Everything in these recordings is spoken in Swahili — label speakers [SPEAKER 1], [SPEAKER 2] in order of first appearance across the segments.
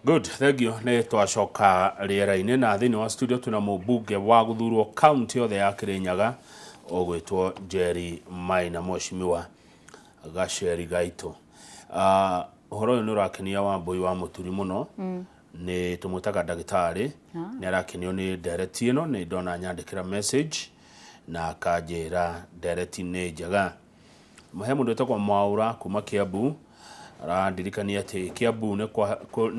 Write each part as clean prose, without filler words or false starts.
[SPEAKER 1] Good, thank you. Nĩ twacoka rĩera-inĩ na thĩinĩ wa studio tuna mũmbunge wa guthurwo county yothe ya Kirinyaga ogwĩtwo Njeri Maina Mheshimiwa Gacheri Gaitũ. Ũhoro ũyũ nĩ ũrakenia Wambui wa Mũturi mũno. Nĩ tũmwĩtaga ndagĩtarĩ. Nĩ arakenio nĩ ndereti ĩno, nĩ ndona nyandĩkĩra message na akanjĩra ndereti nĩ njega. He mũndũ wĩtagwo Mwaura kuma Kiambu arandirikania atĩ Kiambu nĩ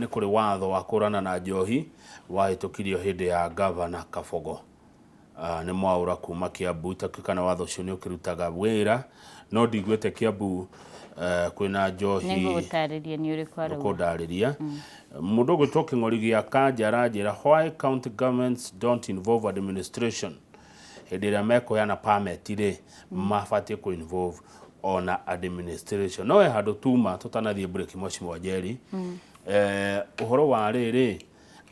[SPEAKER 1] kũrĩ watho wa kũrana na njohi wahĩtũkirio hĩndĩ ya Governor Kabogo. Nĩ Mwaura kuma Kiambu, itakĩkana watho ũcio nĩ ũkĩrutaga wĩra no ndigwĩte Kiambu kwĩna njohi
[SPEAKER 2] nĩgũtarĩria nĩ ũrĩkũ arauga
[SPEAKER 1] kũndarĩria. Mũndũ ũgwĩtwo Kĩng'ori gĩa Kanja aranjĩra why county governments don't involve administration hĩndĩ ĩrĩa mekũheana permit rĩ mabatiĩ kũ involve ona administration. No handũ tuma tũtanathiĩ break Mheshimiwa Njeri. Ũhoro wa rĩrĩ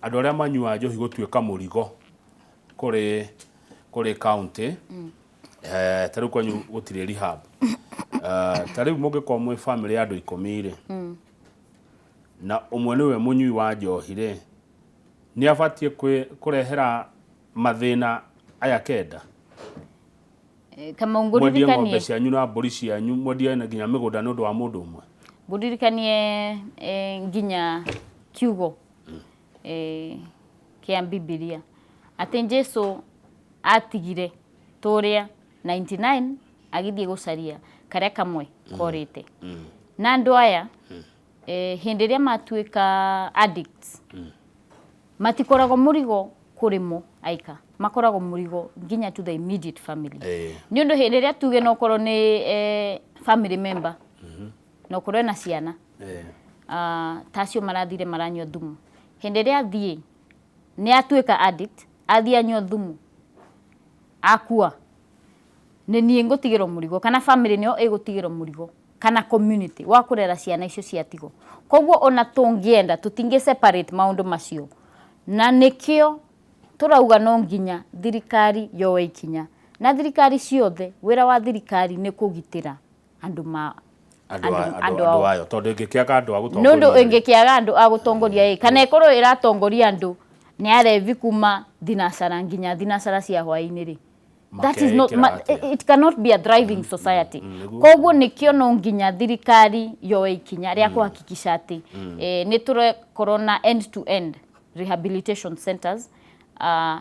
[SPEAKER 1] andũ arĩa manyua njohi gũtuĩka mũrigo kũrĩ county tarĩu kwanyu gũtirĩ rehab. Tarĩu mũngĩkorwo mwĩ family ya andũ 10 rĩ na ũmwe nĩwe mũnyui wa njohi rĩ nĩ abatiĩ kũrehera mathĩna aya kenda.
[SPEAKER 2] Kama ngũririkanie
[SPEAKER 1] ng'ombe cianyu na mbũri cianyu mwendie na nginya mĩgũnda nĩ ũndũ wa mũndũ ũmwe.
[SPEAKER 2] Ngũririkanie nginya kiugo kĩa Bibilia atĩ Jesũ atigire tũrĩa 99 agithiĩ gũcaria karĩa kamwe korĩte. Na andũ aya hĩndĩ ĩrĩa matuĩka addicts matikoragwo mũrigo kũrĩ mo aika, makoragwo mũrigo nginya to the immediate family. Nĩ ũndũ hĩndĩ ĩrĩa tuge no korwo nĩ family member no korwo na ciana tacio marathire maranyua thumu, hĩndĩ ĩrĩa athiĩ nĩ atuĩka addict, athiĩ anyua thumu akua, nĩ niĩ ngũtigĩrwo mũrigo kana family nĩyo ĩgũtigĩrwo mũrigo kana community wa kũrera ciana icio ciatigo. Koguo ona tũngĩenda tũtingĩ separate maũndũ macio, na nĩkĩo tũrauga no nginya thirikari yoe ikinya, na thirikari ciothe wĩra wa thirikari nĩ kũgitĩra andũ
[SPEAKER 1] ayo tondũ ĩngĩkĩaga andũ a gũtongoria
[SPEAKER 2] nũndũ ĩngĩkĩaga andũ a gũtongoria kana ĩkorwo ĩratongoria andũ nĩ arevi kuma thinacara nginya thinacara cia hwaĩ-inĩ rĩ, that is not it cannot be a thriving society. Koguo nĩkĩo no nginya thirikari yoe ikinya rĩa kũhakikisha atĩ nĩ tũrekorwo na end to end rehabilitation centers.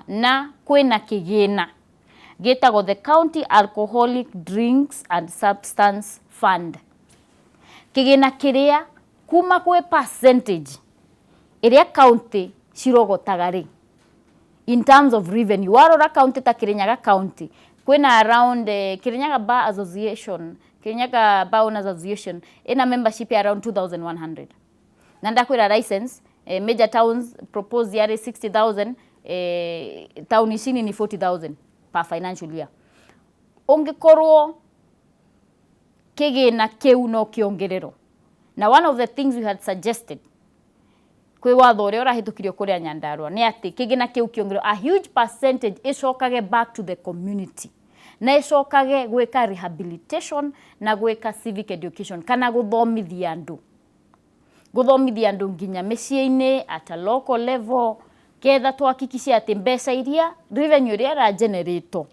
[SPEAKER 2] Na kwĩna kĩgĩna gĩtagwo the County Alcoholic Drinks and Substance Fund. Kĩgĩna kĩrĩa kuma kwĩ percentage ĩrĩa county cirogotaga rĩ in terms of revenue. Warora county ta Kirinyaga county kwĩna around Kirinyaga Bar Association, Kirinyaga Bar Owners Association ina membership ya around 2100. Na ndakwĩra license major towns propose yari 60,000, town isini ni 40,000 per financial year. Ongekorwo kĩgĩna kĩu no kĩongerero. Na one of the things we had suggested kwĩ watho ũrĩa ũrahĩtũkirio kũrĩa Nyandarua nĩ atĩ kĩgĩna kĩu kĩongerero a huge percentage ĩcokage back to the community na ĩcokage gwĩka rehabilitation na gwĩka civic education kana gũthomithia andũ nginya mĩciĩ-inĩ at a local level, ketha twahakikisha atĩ mbeca iria revenue iria ĩragenerĩtwo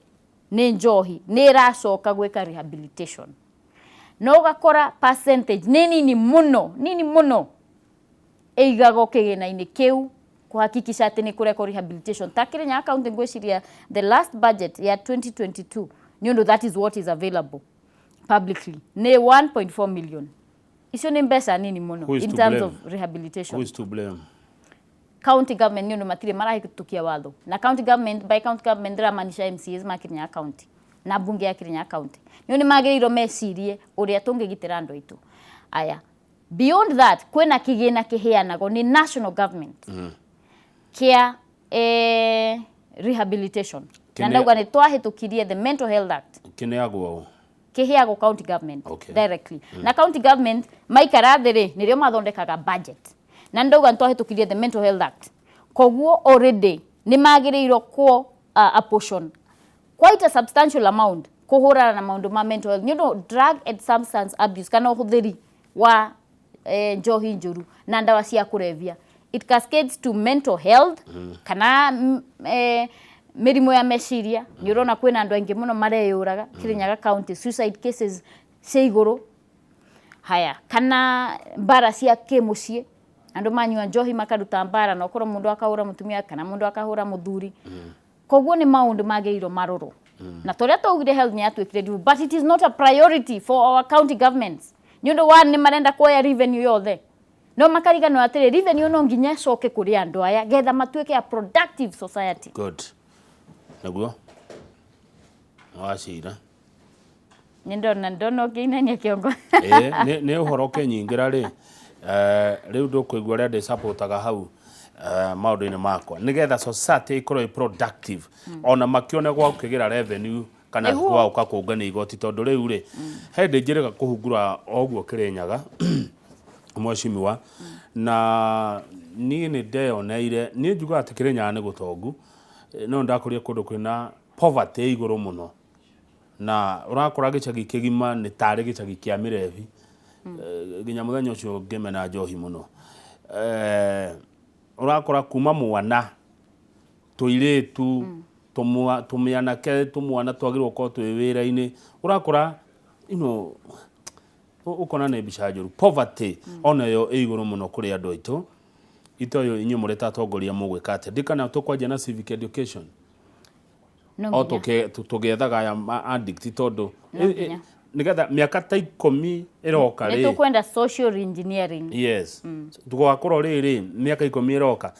[SPEAKER 2] nĩ njohi nĩ ĩracoka gwĩka rehabilitation. No ũgakora percentage nĩ nini mũno ĩigagwo kĩgĩna-inĩ kĩu kũhakikisha atĩ nĩ kũreka rehabilitation. Ta Kirinyaga county ngwĩciria the last budget ya 2022 nĩ ũndũ that is what is available publicly nĩ 1.4 million. Icio nĩ mbeca nini mũno in terms of rehabilitation.
[SPEAKER 1] Who is to blame?
[SPEAKER 2] County government nĩ ũndũ matirĩ marahĩtũkia watho, na county government by county government ndĩramanisha MCAs ma Kirinyaga county na bunge ya Kirinyaga county nĩ magĩrĩirwo mecirie ũrĩa tũngĩgitĩra andũ aitũ aya. Beyond that kwĩna kĩgĩna kĩheanagwo nĩ national government kĩa rehabilitation. Na ndauga nĩ twahĩtũkirie the mental health act kĩheagwo county government directly. Na county government maikara thĩ rĩ nĩrĩo mathondekaga budget. Na ndauga nĩ twahĩtũkirie the mental health act. Koguo already nĩ magĩrĩirwo kwo a portion quite a substantial amount kũhũrana na maũndũ ma mental health. Nĩ ũndũ drug and substance abuse kana ũhũthĩri wa njohi njũru na ndawa cia kũrevia it cascades to mental health kana mirimu ya meciria ni urona kwina andu aingi muno mareyuraga Kirinyaga county suicide cases seiguru haya kana mbara cia kimucie andu manyua njohi makaruta mbara no korwo mundu akahura mutumia kana mundu akahura muthuri koguo ni maundu magiriro maruru na toria tugire health ni atwikire but it is not a priority for our county governments nyundo ni marenda kuoya revenue yothe no makarigano atire revenue no nginya coke kuri andu aya getha matwike a productive society.
[SPEAKER 1] Good. Naguo wacira
[SPEAKER 2] ndono kinania kiongo
[SPEAKER 1] ne uhoro kenyingira ri riu ndukuigua ria ndi supportaga hau maundu-ini makwa nigetha society ikorwo productive ona makione gwa kugira revenue kana gwa ukakungania igoti tondu riu ri hindi njirega kuhungura oguo Kirinyaga mwashimiwa na ni ndeoneire ni njuga ati Kirinyaga ni gutongu no ndakuria kundu kwina poverty iguru muno na urakora gicagi kigima ni tari gicagi kia mirevi ginya muthenya ucio ngimena njohi muno urakora kuma mwana tuiretu tumianake tumwana twagirwo ko twi wira-ini urakora ukona ne bicajuru poverty ona yo iguru muno kuri andu aitu itoyo inyu mureta atongoria mugwika ati ndikana tukwaje na civic education no tugethaga ya addict tondu nigetha miaka ta 10 iroka ri
[SPEAKER 2] tukwenda social engineering
[SPEAKER 1] yes tugakora riri miaka 10 iroka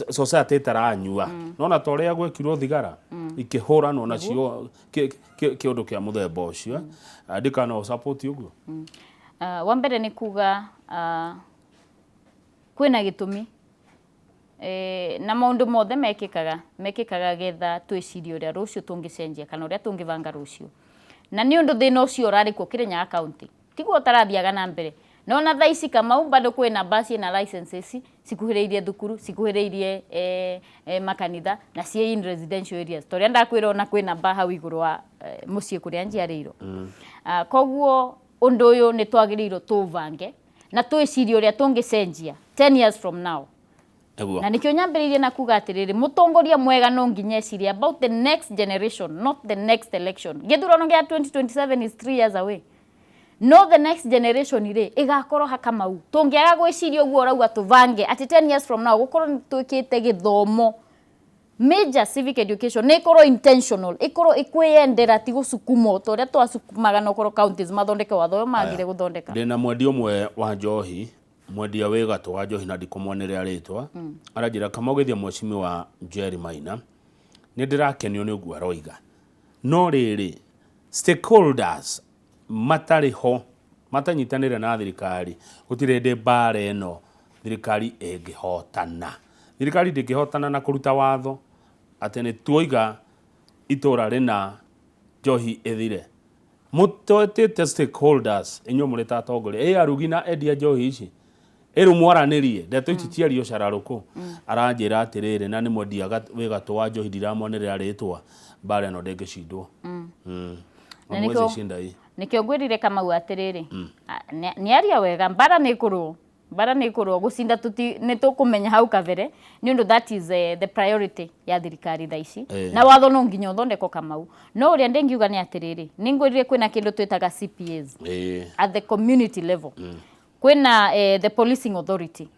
[SPEAKER 1] society taranyua nona toria gwekirwo thigara ikihura no nacio kiundu kia muthemba ucio ndikana support uguo
[SPEAKER 2] wa mbere ni kuga kwina gitumi na maundu mothe mekikaga getha twicirie uria rucio tungicenjia kana uria tungivanga rucio na ni undu thina ucio urari ku Kirinyaga county tiguo tarathiaga na mbere no na thaici kama bado kwina basi na licenses sikuhireirie thukuru sikuhireirie makanitha na cie in residential areas toria ndakwira ona kwina hau iguru wa mucie kuria njiarirwo koguo undu uyu ni twagiriirwo tuvange na twicirie uria tungicenjia 10 years from now. Na nikyo nyambiririe na kuga atiriri mutongoria mwega no nginya ciria about the next generation, not the next election. Githurano gia 2027 is 3 years away. No the next generation ire igakorwo hakamau tungiaga gwiciria uguo rauga tuvange ati 10 years from now gukorwo twikite githomo major civic education ne korwo intentional ikorwo ikwiyendera ti gusukumo toria twasukumaga no korwo counties mathondeke watho magire guthondeka.
[SPEAKER 1] Ndina mwendi umwe wa njohi mwendia wega to wa njohi na ndikumwonere aritwa aranjira kama ugithia mwashimi wa Njeri Maina ni ndirakenio ni uguo aroiga no riri stakeholders matariho matanyitanire na thirikari gutirende mbara eno thirikari ingihotana thirikari ndingihotana na kuruta watho atene tuoiga itora rina njohi ethire mutotete stakeholders inyo mureta atongoria arugina endia njohi ici eru mwaranirie ndeto ici tiario cararuku aranjira atiriri na ni mwendia wega to wa njohi ndiramonere aritwa mbara eno ndingicindwo
[SPEAKER 2] nikyo ngwirire kama atiriri ni aria wega mbara ni ikurwo gucinda ni tukumenya hau kavere ni undu that is the priority ya thirikari thaici na watho no nginya uthondeko kamau no uria ndengiuga ni atiriri ni ngwirire kwina kindu twitaga CPAs at the community level kwina the policing authority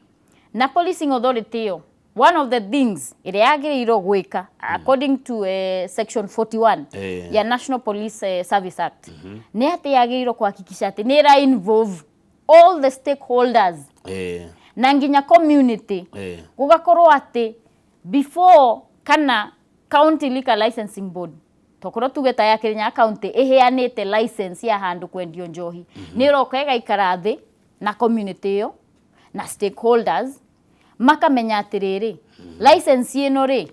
[SPEAKER 2] na policing authority yo one of the things ire yagirirwo gwika according to section 41 ya National Police Service Act ni ati yagirirwo kuhakikisha ati ni ra involve all the stakeholders na nginya community gugakorwo ati before kana county liquor licensing board tokorwo tugeta ya Kirinyaga county iheanite license ya handu kwendio njohi ni roka igaikara thi na community yo na stakeholders makamenya atiriri license ino ri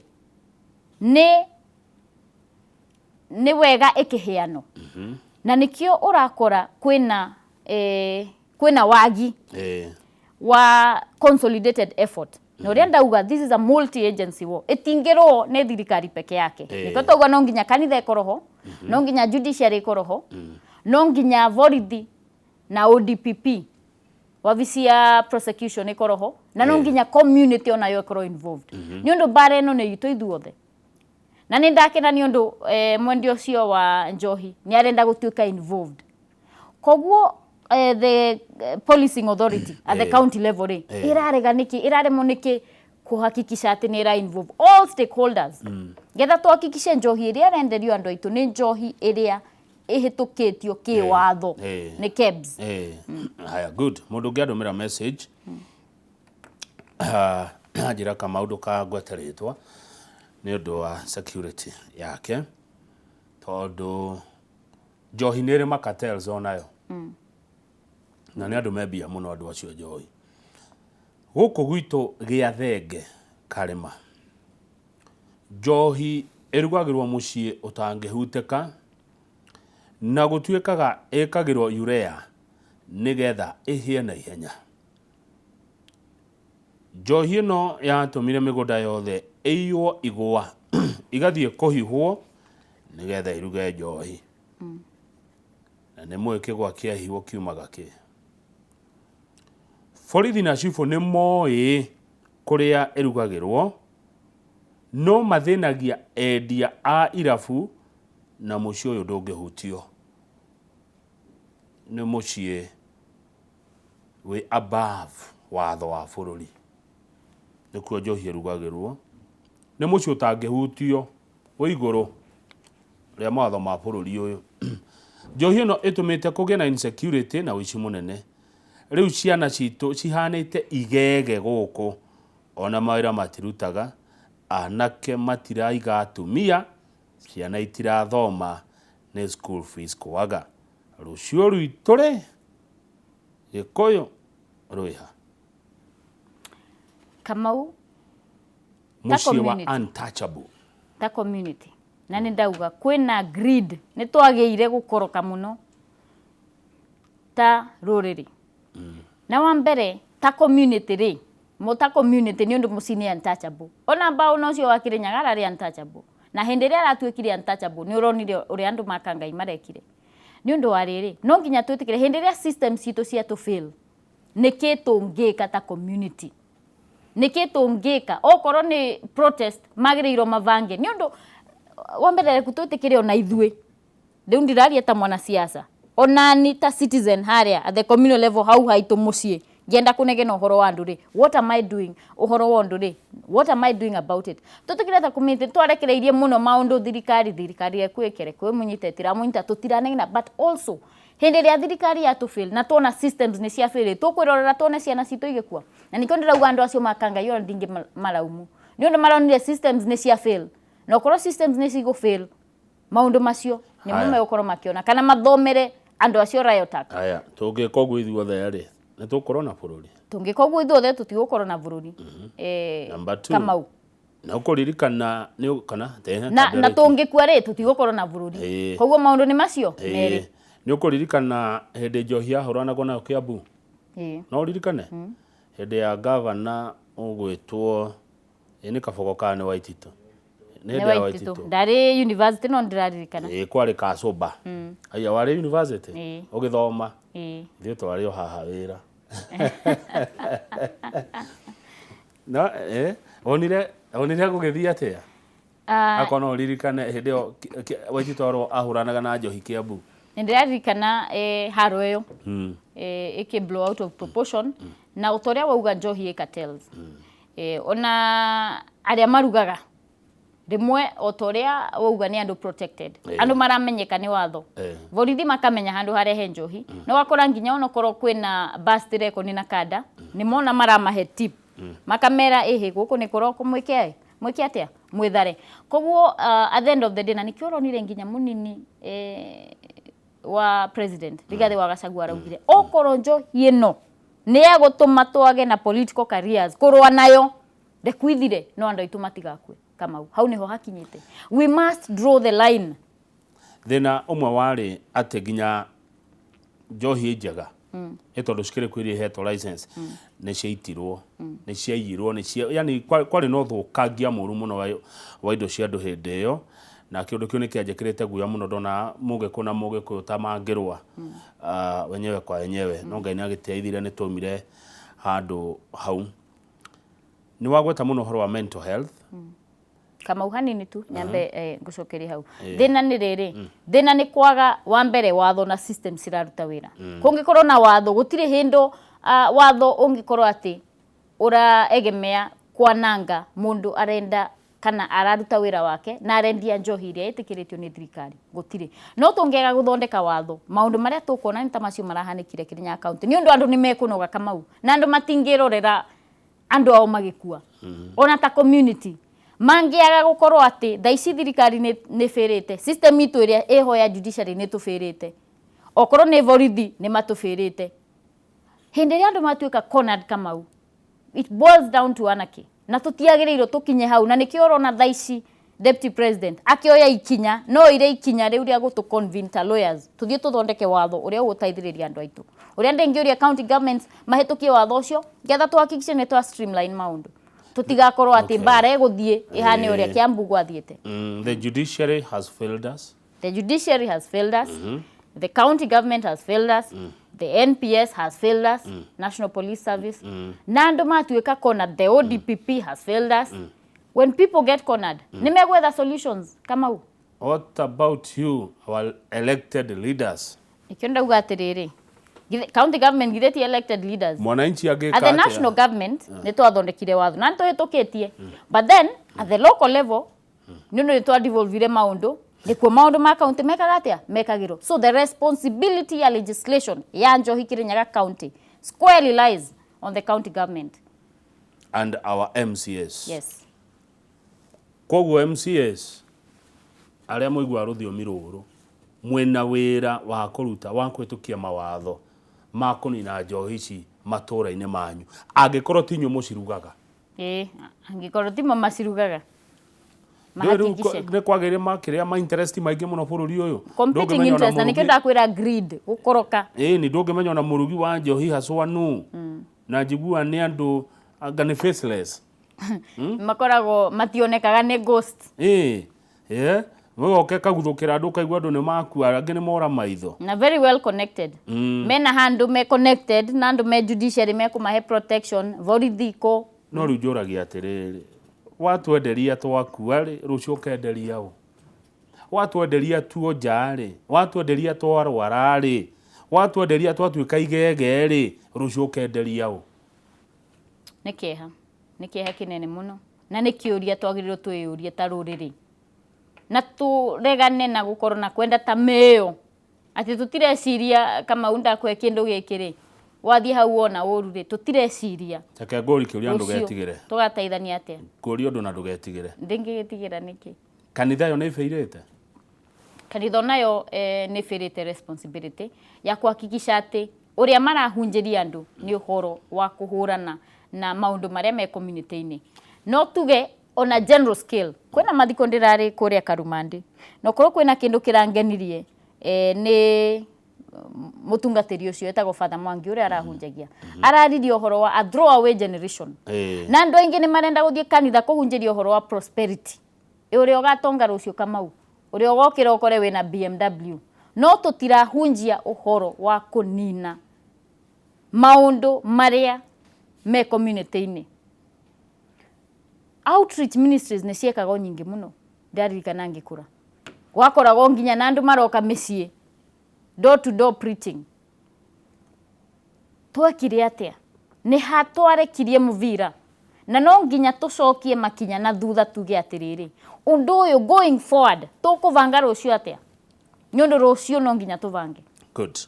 [SPEAKER 2] ni wega ikiheano na nikio urakora kwina wagi wa consolidated effort no renda uga this is a multi agency war itingero ne thirikari peke yake niko toga no nginya kanitha ikoroho no nginya judiciary ikoroho no nginya authority na ODPP wabici ya prosecution ikoroho na no nginya community ona yo ikoro involved ni undu bare no ne itu ithuothe na ni ndakena ni undu mwendi ucio wa njohi ni arenda gutuika involved koguo the policing authority at the county level irarega niki iraremo niki kuhakikisha ati ni ra involve all stakeholders getha tuhakikishe njohi iria renderio andu aitu ni njohi iria ihitukitio kiwatho ni kebs
[SPEAKER 1] haya good mundu ngiandumira message ajira kama undu ka gweteretwa ni undu wa security yake tondu njohi niri makatels onayo na ni andu mebia muno andu acio njohi guku gwitu gia thenge karima njohi irugagirwo mucii utangihuteka na gutuikaga ikagirwo urea nigetha ihie na ihenya njohi no yatumire migunda yothe iyo igwa igathie kuhihwo nigetha iruge njohi na ni mweke gwa kiahihwo kiumaga ki borithi na cibũ nĩ moĩ kũrĩa ĩrugagĩrwo no mathĩnagia endia a irabu na mũciĩ ũyũ ndũngĩhutio nĩ mũciĩ wĩ above watho wa bũrũri nĩkuo njohi ĩrugagĩrwo nĩ mũciĩ ũtangĩhutio wĩ igũrũ rĩa mawatho ma bũrũri ũyũ njohi ĩno ĩtũmĩte kũgĩe na insecurity na ũici mũnene riu ciana citũ cihanĩte igege gũkũ ona mawĩra matirutaga anake matiraiga atumia ciana itirathoma nĩ school fees kwaga rũciũ rwitũ rĩ gĩkũyũ rwĩha
[SPEAKER 2] Kamau
[SPEAKER 1] mũciĩ wa untouchable
[SPEAKER 2] ta community na nĩ ndauga kwĩna greed nĩ twagĩire gũkoroka mũno ta rũrĩrĩ na wa mbere ta community ri ta community nĩ ũndũ mũciĩ nĩ untouchable ona mbao no cio wakire nyagara ri untouchable na hĩndĩ ĩrĩa aratuĩkire untouchable nĩ ũronire ũrĩa andũ makangai marekire nĩ ũndũ wa rĩrĩ no nginya twĩtĩkĩre hĩndĩ ĩrĩa systems citũ cia to fail nĩkĩ tũngĩka ta community nĩkĩ tũngĩka okorwo nĩ protest magĩrĩirwo mavange nĩ ũndũ wa mbere twĩtĩkĩre ona ithuĩ rĩu ndiraria ta mwana siasa ona ni ta citizen haria at the communal level hau haitũ muciĩ ngenda kunegena uhoro wa nduri what am I doing uhoro wa nduri what am I doing about it tutukire ta community twarekereirie muno maundu thirikari ekwekere kwe munyite tiramunyita tutiranegena but also hindi ria thirikari ya to fail na tona systems ni cia fail tukwirorera tone ciana citu igikua na niko ndirauga andu acio makanga yora ndingi malaumu ni undu maronire systems ni cia fail na okoro systems ni cigo fail maundu macio ni mume okoro makiona kana mathomere andu acio rayotaka
[SPEAKER 1] aya tungika uguo ithuothe ri na tukorwo na bururi
[SPEAKER 2] tungika uguo ithuothe tutigũkorwo na bururi Kamau
[SPEAKER 1] na ukuririkana ni kana
[SPEAKER 2] na tungikua ri tutigũkorwo na bururi koguo maundu ni macio meri
[SPEAKER 1] ni ukuririkana hindi njohi yahũranagwo nayo Kiambu no uririkane hindi ya governor ugwitwo ni kabogo kana Waititu
[SPEAKER 2] ni Waititu ndari university no ndiraririkana
[SPEAKER 1] kwari Kacuba aya wari university ugithoma thio twari o haha wira no onire gugithia atia akona uririkane hindi o Waititu ahuranaga na njohi Kiambu
[SPEAKER 2] ndiraririkana haro eyo iki blow out of proportion na utoria wauga njohi cartels ona aria marugaga rimwe otoria wauga ni andu protected andu maramenyeka ni watho borithi makamenya handu harehe njohi no wakora nginya ono korwo kwina bus record na kada ni mona maramahe tip makamera guku ni korwo kumwike atia mwithare koguo at the end of the day na nikiuronire nginya munini wa president Rigathi wa Gachagua araugire okorwo njohi ino ni agutuma twage na political careers kurwa nayo ndekwithire no andu aitu matigakue Kamau hau niho hakinyite we must draw the line
[SPEAKER 1] thina umwe wari ati nginya njohi njega etondu cikire kwiri heto license ni ciaitirwo ni ciaiyirwo ni cia yani kwari no thukangia muru muno wa indo cia andu hindi iyo na kiundu kiu nikianjikirite guya muno ndona mugiku na mugiku tamangirwa wenyewe kwa wenyewe no Ngai nagiteithire ni tumire handu hau ni wagweta muno horo wa mental health
[SPEAKER 2] kama uhanini tu nyambe ngucokeria hau thina ni riri thina ni kwaga wa mbere watho na system ciraruta wira kungikorwo na watho gutire hindo watho ungikorwo ati ura egemea kwananga mundu arenda kana araruta wira wake na arendia njohi iria itikiritio ni thirikari gutire no tungega guthondeka watho maundu maria tukuona ni tamacio marahanikire Kirinyaga county ni undu andu ni mekunoga kamau na andu matingirorera andu ao magikua ona ta community mangiaga gukorwo ati thaici thirikari ni firite system itu iria eho ya judiciary ni tufirite okorwo ni borithi ni matufirite hindi ria andu matuika cornered kamau it boils down to anarchy na tutiagirirwo tukinye hau na nikio urona thaici deputy president akioya ikinya no ire ikinya riu ria gutu convince lawyers tuthie tuthondeke watho uria ugutaithiriria andu aitu uria ndengiuria county governments mahitukie watho ucio getha tuhakikishe ni twa streamline maundu tutigakorwo ati Mbara eguthie ihane uria Kiambu gwathiete
[SPEAKER 1] the judiciary has failed us
[SPEAKER 2] the county government has failed us the NPS has failed us National Police Service na andu matuika cornered the ODPP has failed us when people get cornered nimegwetha solutions kama u
[SPEAKER 1] what about you our elected leaders
[SPEAKER 2] ikionda ugatiriri county government githeti elected leaders
[SPEAKER 1] mwananchi ageka
[SPEAKER 2] at the national government ni twathondekire watho na nitwihitukitie but then at the local level ni twa devolvire maundu nikuo maundu ma county mekagatia mekagiro so the responsibility ya legislation ya njohi Kirinyaga county squarely lies on the county government
[SPEAKER 1] and our MCS
[SPEAKER 2] yes
[SPEAKER 1] koguo MCS aria muigua ruthiomi ruru mwena wira wa kuruta wa kwitukia mawatho ma kunina njohi ici matura-ini manyu angikorwo tinyu mucirugaga
[SPEAKER 2] angikorwo timo macirugaga
[SPEAKER 1] ne kwagire makiria ma interest maingi muno bururi uyu
[SPEAKER 2] competing interest na nikio ndakwira greed gukoroka
[SPEAKER 1] ni ndungimenya na murugi wa njohi haswa nu na njigua ni andu agane faceless
[SPEAKER 2] makorago mationekaga ne ghost
[SPEAKER 1] Woke kaguthukira andu kaigua andu ni makua angi ni mora maitho
[SPEAKER 2] na very well connected mena handu me connected na andu me judiciary me kumahe protection vorithiko
[SPEAKER 1] no riu njuragia atiriri watu enderia twakua ri rucio ukenderia u watu enderia tuo njari watu enderia twarwara ri watu enderia twatuika igege ri rucio ukenderia u
[SPEAKER 2] nikiha kinene muno na nikiuria twagirirwo twiyurie ta ruriri na turegane na gukorwo na kwenda ta meyo ati tutireciria kama unda kwe kindu gikiri wathie hau ona ururi tutireciria
[SPEAKER 1] take ngori kiuria andu getigire
[SPEAKER 2] tugataithania atia
[SPEAKER 1] ngori andu na ndugetigire
[SPEAKER 2] ndingigitigira niki
[SPEAKER 1] kanitha yo ni feirite
[SPEAKER 2] kanitha nayo ni feirite responsibility ya kuhakikisha ati uria marahunjiria andu ni uhoro wa kuhurana na maundu maria me community-ini no tuge on a general scale kwena mathiko ndirari kuria Karumandi no korwo kwena kindu kirangenirie ni mutungatiri ucio etagwo Father Mwangi uria arahunjagia araririe uhoro wa a throw away generation na andu aingi ni marenda guthie kanitha kuhunjiria uhoro wa prosperity uria ugatonga rucio kamau uria ugokira ukore wina BMW no tutirahunjia uhoro wa kunina maundu maria me community-ini outreach ministries ne ciekaga nyingi muno ndaririkana ngikura gwakoragwo nginya na andu maroka micii door to door preaching twekire atia ni hatwarekirie muvira na no nginya tucokie makinya na thutha tuge atiriri undu uyu going forward tukuvanga rucio atia nyundu rucio no nginya tuvange
[SPEAKER 1] good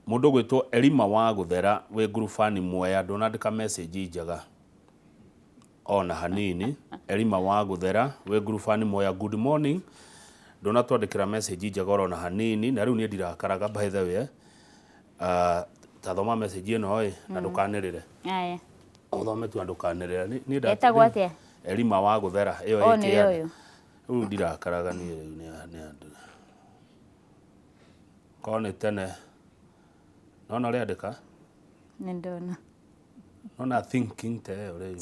[SPEAKER 1] mundu gwitwo Elima wa guthera we groupani moya ndonandika message njega ona hanini Elima wa guthera we groupani moya good morning ndona twandikira message njega ona hanini na riu ni ndirakaraga by the way tathoma message ino na ndukanirire
[SPEAKER 2] aya
[SPEAKER 1] uthome tu ndukanirire ni
[SPEAKER 2] etagwo atia
[SPEAKER 1] Elima wa guthera iyo ikia riu ndirakaraga ni riu ni andu kone tene nona riandika
[SPEAKER 2] ni ndona
[SPEAKER 1] nona thinking te riu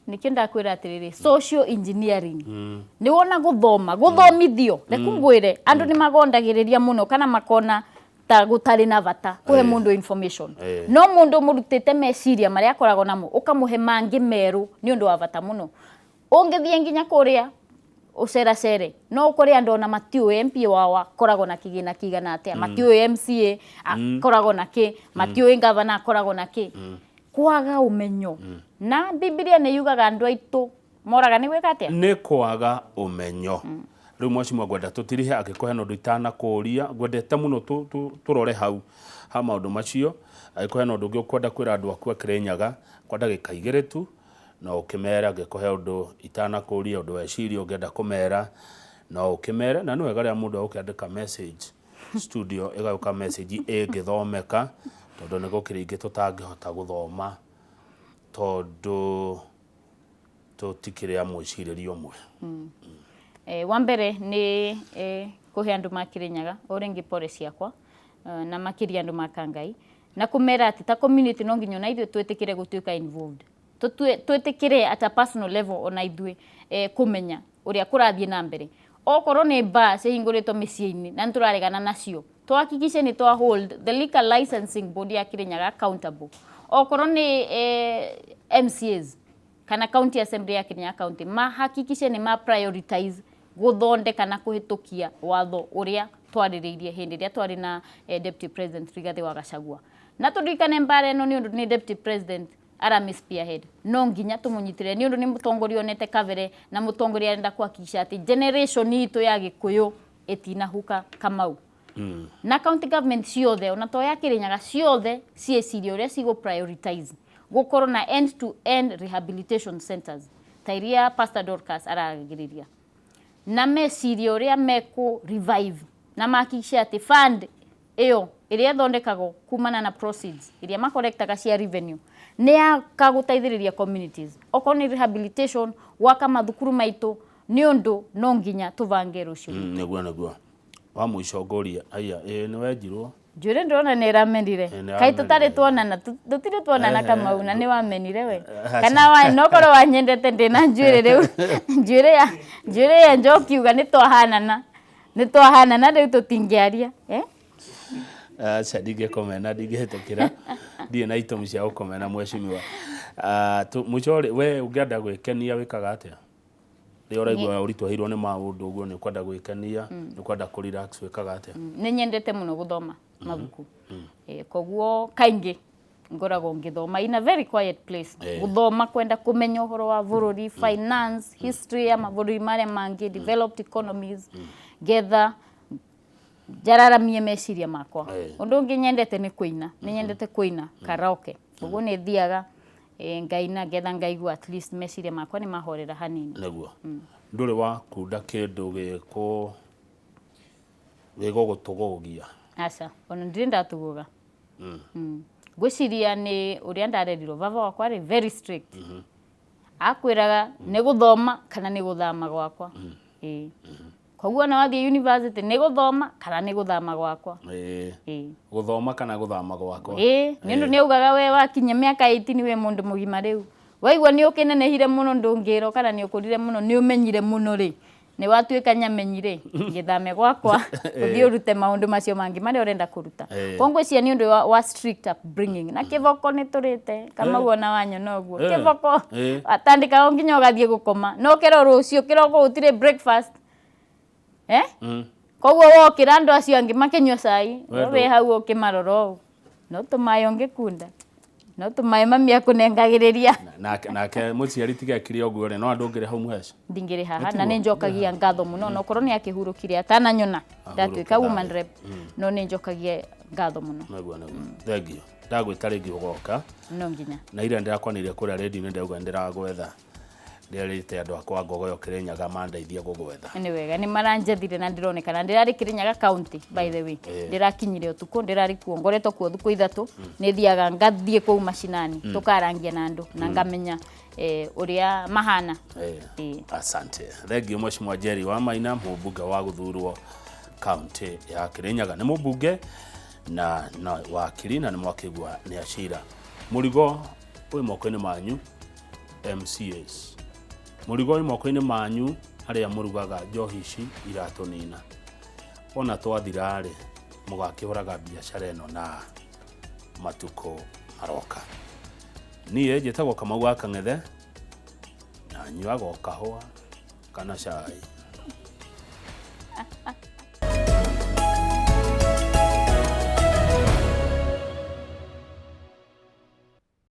[SPEAKER 2] nikenda kwira atiriri social engineering ni wona guthomithio rekungwire andu ni magondagiriria muno kana makona ta gutari na bata kuhe mundu information no mundu murutite meciria maria akoragwo namo ukamuhe mangi meru ni undu wa bata muno ungithie nginya kuria uceracere no ukore andu na matiu MP wawa koragwo na kigina kigana atia matiu MCA koragwo na ki matiu governor akoragwo na ki kwaga umenyo na Biblia ni yugaga andu aitu moraga ni gwika atia
[SPEAKER 1] ni kwaga umenyo riu mwacimwa gwenda tutirihe agikohe no nditana kuria gwendete muno turore hau ha maundu macio agikohe no ndungi ukwenda kwira andu aku akirenyaga kwa ndagika 2 tu no ukimera agikohe undu itana kuria undu weciria ungenda kumera no ukimera na no egaria mundu ukiandika message studio egauka message igithomeka tondu ni gukiringi tutangihota guthoma tondu tutikire amwiciririo mwe
[SPEAKER 2] wa mbere ni kuhe andu makirinyaga uringi policy yakwa na makiria andu makangai na kumera ati ta community no nginyo na ithwe twetikire gutuika involved twetikire at a personal level ona ithwe kumenya uria kurathie na mbere okorwo ni bar cihingurito miciini na nturaregana nacio twahakikishe ni twa hold the liquor licensing board ya Kirinyaga accountable okorwo ni MCAs kana county assembly ya Kirinyaga county mahakikishe ni ma prioritize guthondeka na kuhitukia watho uria twaririirie hindi ria twari na deputy president Rigathi wa Gachagua na tudikane Mbara no ni undu ni deputy president ara spearhead no nginya tumunyitire ni undu ni mutongoria onete kavere na mutongoria arenda kuhakikisha ati generation itu ya Gikuyu etina huka kamau na county government ciothe ona to ya Kirinyaga ciothe cieciria uria cigo prioritize gukorwo na end to end rehabilitation centers tairia Pastor Dorcas aragiriria na meciria uria meku revive na makikisha ati fund iyo iria thondekagwo kumana na proceeds iria makorektaga cia revenue ni akagutaithiriria communities okorwo ni rehabilitation waka mathukuru maitu ni undu no nginya tuvange rucio
[SPEAKER 1] neguo wa muicogoria aya ni wenjirwo
[SPEAKER 2] njure ndona ni ramenire kai tutari tuonana tutire tuonana kama una ni wamenire we kana wa nokoro wanyendete ndina njure riu njure ya njoki uga ni twahanana riu tutingiaria
[SPEAKER 1] sadige komena digetukira die na itomi cia ukomena mweshimiwa muchore we ungenda gwikenia wikaga atia ri oraigwa uritwahirwo ni maundu uguo ni kwenda gwikenia ni kwenda ku relax wikaga atia
[SPEAKER 2] ni nyendete muno guthoma mabuku koguo kaingi ngorago ngithoma in a very quiet place guthoma kwenda kumenya uhoro wa bururi finance history ya maburi maria mangi developed economies gether jararamie meciria makwa undu ungi nyendete ni kuina ni nyendete kuina karaoke uguo ni thiaga ngaina getha ngaigua at least meciria makwa ni mahorera hanini
[SPEAKER 1] neguo nduri wa kunda kindu giko gutugugia
[SPEAKER 2] aca ona ndirinda tuguga gwiciria ni uria ndarerirwo baba wakwa ari very strict akwiraga ni guthoma kana ni guthama gwakwa koguo na wathie university ni guthoma kana ni guthama gwakwa
[SPEAKER 1] guthoma kana guthama gwakwa
[SPEAKER 2] ni ndu ni ugaga we wakinya miaka 18 we mundu mugima riu waigwa ni ukinenehire muno ndungiro kana ni ukurire muno ni umenyire muno ri ni watuika nyamenyire ngithame gwakwa uthie urute maundu macio mangi mari urenda kuruta kongwiciria ni undu wa strict upbringing na kivoko ni turite kama uona wanyo noguo kivoko atandika onginya ugathie gukoma no kero rucio kiroko utire breakfast koguo wokira andu acio angi makenywa cai we hau ukimaroro no tumayo ngikunda no tumaye mamia kunengagiriria
[SPEAKER 1] nake muciari tigekire oguo ri no andu ngire hau muheca
[SPEAKER 2] ndingire haha na ni njokagia ngatho muno no korwo ni akihurukire atana nyona ndatuika woman rep no ni njokagia ngatho muno
[SPEAKER 1] naguo thank you ndagwita ringi ugoka
[SPEAKER 2] no nginya
[SPEAKER 1] na ira ndirakwanirie kuria radio ni ndauga ndiragwetha ndirite andu akwa ngogoyo Kirinyaga mandeithia gugwetha
[SPEAKER 2] ni wega ni maranjethire na ndironekana ndirari Kirinyaga county by the way ndirakinyire utuko ndirari kuo ngoretwo kuo thuko ithatu ni thiaga ngathie ku mashinani tukarangia na andu na ngamenya uria mahana
[SPEAKER 1] asante thank you Mheshimiwa Njeri Maina mubunge wa guthurwo county ya Kirinyaga ni mubunge na wakiri na ni mwakigwa ni acira murigo wi moko-ini manyu MCAs murigo moko-inĩ manyu aria murugaga njohi ici iratunina ona twathirarĩ mugakĩhũraga biacara ĩno na matuko maroka niĩ njĩtagwo Kamau wa Kang'ethe na nyuaga kahũa kana cai